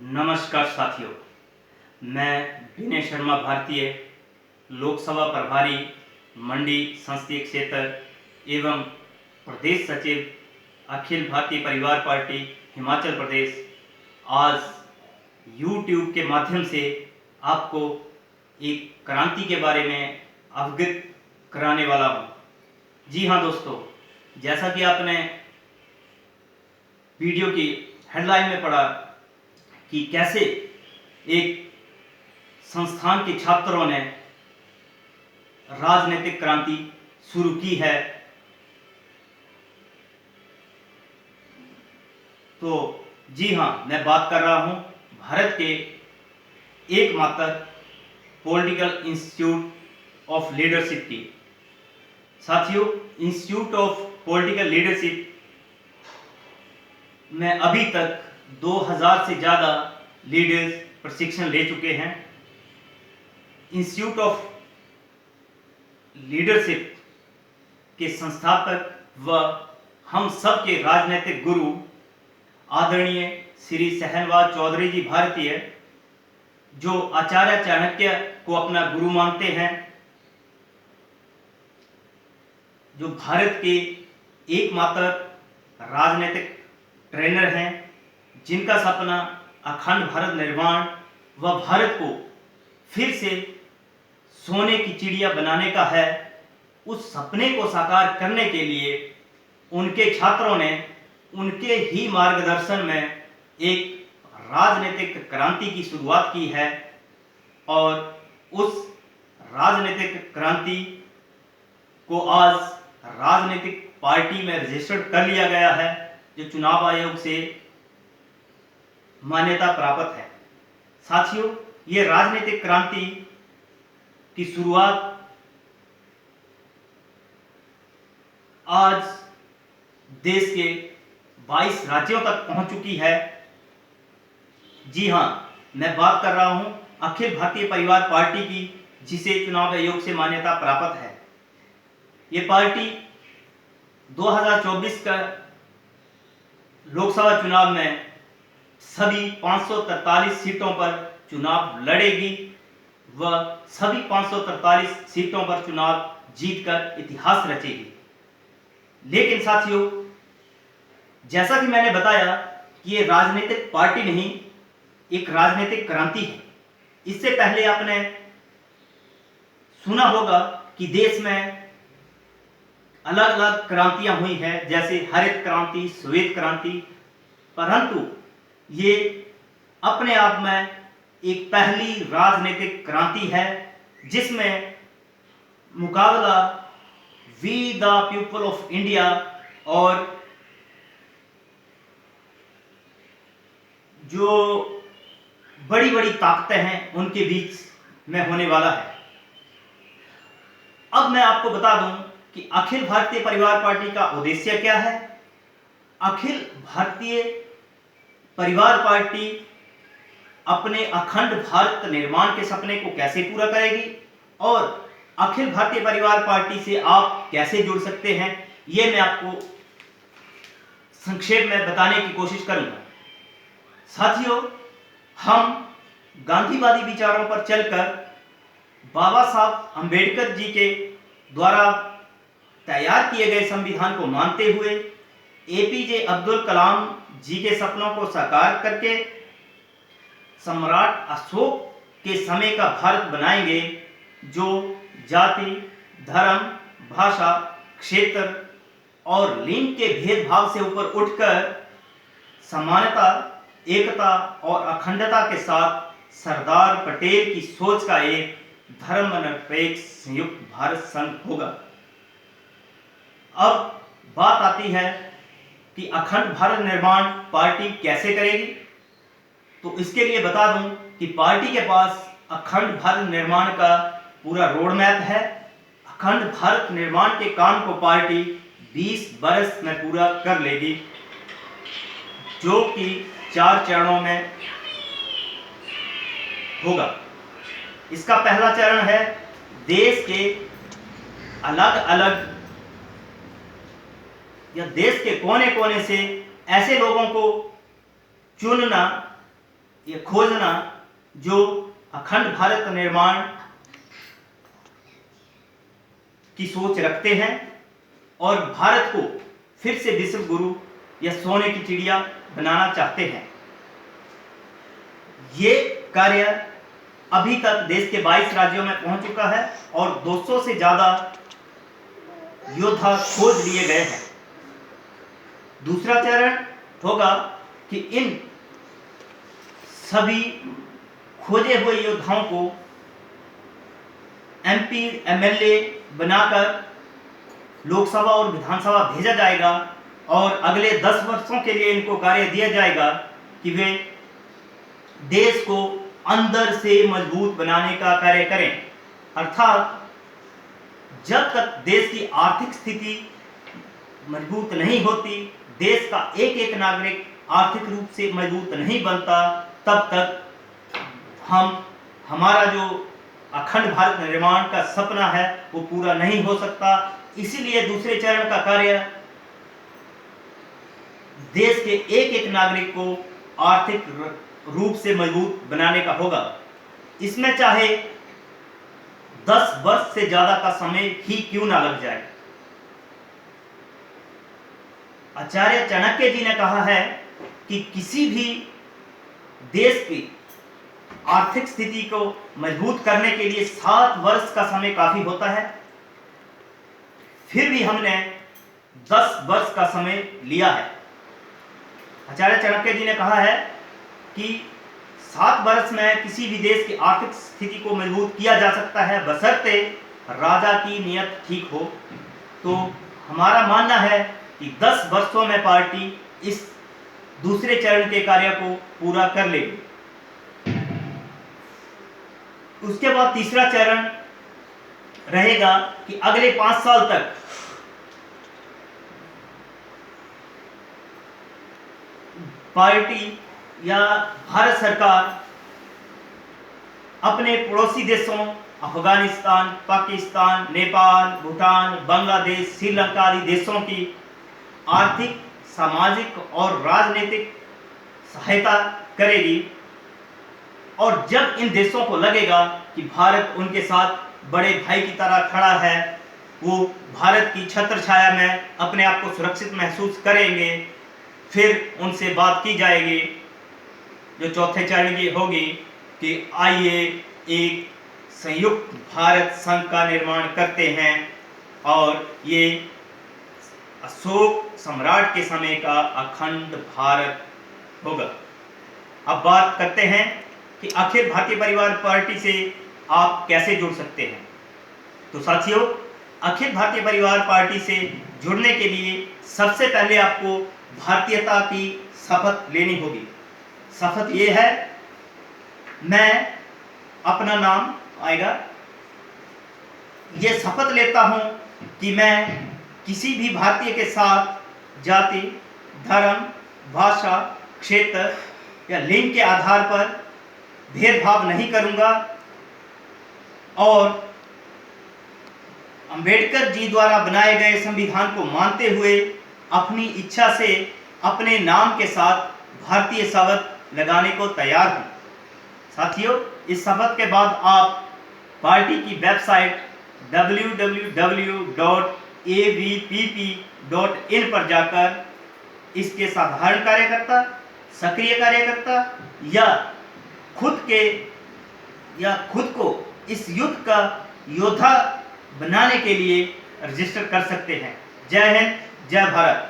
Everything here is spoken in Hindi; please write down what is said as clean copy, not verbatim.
नमस्कार साथियों, मैं विनय शर्मा, भारतीय लोकसभा प्रभारी, मंडी संसदीय क्षेत्र एवं प्रदेश सचिव, अखिल भारतीय परिवार पार्टी हिमाचल प्रदेश, आज YouTube के माध्यम से आपको एक क्रांति के बारे में अवगत कराने वाला हूँ। जी हाँ दोस्तों, जैसा कि आपने वीडियो की हेडलाइन में पढ़ा कि कैसे एक संस्थान के छात्रों ने राजनीतिक क्रांति शुरू की है, तो जी हाँ, मैं बात कर रहा हूं भारत के एकमात्र पॉलिटिकल इंस्टीट्यूट ऑफ लीडरशिप की। साथियों, इंस्टीट्यूट ऑफ पॉलिटिकल लीडरशिप में अभी तक 2000 से ज़्यादा लीडर्स प्रशिक्षण ले चुके हैं। इंस्टीट्यूट ऑफ लीडरशिप के संस्थापक व हम सब के राजनीतिक गुरु आदरणीय श्री सहनवाज चौधरी जी भारतीय, जो आचार्य चाणक्य को अपना गुरु मानते हैं, जो भारत के एकमात्र राजनीतिक ट्रेनर हैं, जिनका सपना अखंड भारत निर्माण व भारत को फिर से सोने की चिड़िया बनाने का है। उस सपने को साकार करने के लिए उनके छात्रों ने उनके ही मार्गदर्शन में एक राजनीतिक क्रांति की शुरुआत की है और उस राजनीतिक क्रांति को आज राजनीतिक पार्टी में रजिस्टर्ड कर लिया गया है, जो चुनाव आयोग से मान्यता प्राप्त है। साथियों, ये राजनीतिक क्रांति की शुरुआत आज देश के 22 राज्यों तक पहुंच चुकी है। जी हां, मैं बात कर रहा हूं अखिल भारतीय परिवार पार्टी की, जिसे चुनाव आयोग से मान्यता प्राप्त है। ये पार्टी 2024 का लोकसभा चुनाव में सभी 543 सीटों पर चुनाव लड़ेगी व सभी 543 सीटों पर चुनाव जीतकर इतिहास रचेगी। लेकिन साथियों, जैसा कि मैंने बताया कि ये राजनीतिक पार्टी नहीं, एक राजनीतिक क्रांति है। इससे पहले आपने सुना होगा कि देश में अलग अलग क्रांतियां हुई हैं, जैसे हरित क्रांति, श्वेत क्रांति, परंतु ये अपने आप में एक पहली राजनीतिक क्रांति है, जिसमें मुकाबला we the people of India और जो बड़ी बड़ी ताकतें हैं उनके बीच में होने वाला है। अब मैं आपको बता दूं कि अखिल भारतीय परिवार पार्टी का उद्देश्य क्या है। अखिल भारतीय परिवार पार्टी अपने अखंड भारत निर्माण के सपने को कैसे पूरा करेगी और अखिल भारतीय परिवार पार्टी से आप कैसे जुड़ सकते हैं, यह मैं आपको संक्षेप में बताने की कोशिश करूंगा। साथियों, हम गांधीवादी विचारों पर चलकर बाबा साहब अंबेडकर जी के द्वारा तैयार किए गए संविधान को मानते हुए एपीजे अब्दुल कलाम जी के सपनों को साकार करके सम्राट अशोक के समय का भारत बनाएंगे, जो जाति, धर्म, भाषा, क्षेत्र और लिंग के भेदभाव से ऊपर उठकर समानता, एकता और अखंडता के साथ सरदार पटेल की सोच का एक धर्मनिरपेक्ष संयुक्त भारत संघ होगा। अब बात आती है कि अखंड भारत निर्माण पार्टी कैसे करेगी। तो इसके लिए बता दूं कि पार्टी के पास अखंड भारत निर्माण का पूरा रोड मैप है। अखंड भारत निर्माण के काम को पार्टी 20 वर्ष में पूरा कर लेगी, जो कि 4 चरणों में होगा। इसका पहला चरण है देश के अलग अलग या देश के कोने कोने से ऐसे लोगों को चुनना ये खोजना जो अखंड भारत निर्माण की सोच रखते हैं और भारत को फिर से विश्व गुरु या सोने की चिड़िया बनाना चाहते हैं। ये कार्य अभी तक देश के 22 राज्यों में पहुंच चुका है और 200 से ज्यादा योद्धा खोज लिए गए हैं। दूसरा चरण होगा कि इन सभी खोजे हुए योद्धाओं को एमपी एमएलए बनाकर लोकसभा और विधानसभा भेजा जाएगा और अगले 10 वर्षों के लिए इनको कार्य दिया जाएगा कि वे देश को अंदर से मजबूत बनाने का कार्य करें। अर्थात जब तक देश की आर्थिक स्थिति मजबूत नहीं होती, देश का एक एक नागरिक आर्थिक रूप से मजबूत नहीं बनता, तब तक हमारा जो अखंड भारत निर्माण का सपना है वो पूरा नहीं हो सकता। इसीलिए दूसरे चरण का कार्य देश के एक एक नागरिक को आर्थिक रूप से मजबूत बनाने का होगा। इसमें चाहे 10 वर्ष से ज्यादा का समय ही क्यों ना लग जाए। आचार्य चाणक्य जी ने कहा है कि किसी भी देश की आर्थिक स्थिति को मजबूत करने के लिए 7 वर्ष का समय काफी होता है। फिर भी हमने 10 वर्ष का समय लिया है। आचार्य चाणक्य जी ने कहा है कि 7 वर्ष में किसी भी देश की आर्थिक स्थिति को मजबूत किया जा सकता है, बशर्ते राजा की नियत ठीक हो। तो हमारा मानना है कि 10 वर्षों में पार्टी इस दूसरे चरण के कार्य को पूरा कर लेगी। उसके बाद तीसरा चरण रहेगा कि अगले 5 साल तक पार्टी या भारत सरकार अपने पड़ोसी देशों अफगानिस्तान, पाकिस्तान, नेपाल, भूटान, बांग्लादेश, श्रीलंका आदि देशों की आर्थिक, सामाजिक और राजनीतिक सहायता करेगी। और जब इन देशों को लगेगा कि भारत उनके साथ बड़े भाई की तरह खड़ा है, वो भारत की छत्र छाया में अपने आप को सुरक्षित महसूस करेंगे, फिर उनसे बात की जाएगी। जो चौथे चरण की होगी कि आइए एक संयुक्त भारत संघ का निर्माण करते हैं, और ये अशोक सम्राट के समय का अखंड भारत होगा। अब बात करते हैं कि अखिल भारतीय परिवार पार्टी से आप कैसे जुड़ सकते हैं। तो साथियों, अखिल भारतीय परिवार पार्टी से जुड़ने के लिए सबसे पहले आपको भारतीयता की शपथ लेनी होगी। शपथ ये है, मैं अपना नाम आएगा, ये शपथ लेता हूं कि मैं किसी भी भारतीय के साथ जाति, धर्म, भाषा, क्षेत्र या लिंग के आधार पर भेदभाव नहीं करूंगा, और अंबेडकर जी द्वारा बनाए गए संविधान को मानते हुए अपनी इच्छा से अपने नाम के साथ भारतीय शपथ लगाने को तैयार हूं। साथियों, इस शपथ के बाद आप पार्टी की वेबसाइट www.avpp.in पर जाकर इसके साधारण कार्यकर्ता, सक्रिय कार्यकर्ता या खुद को इस युद्ध का योद्धा बनाने के लिए रजिस्टर कर सकते हैं। जय हिंद, जय भारत।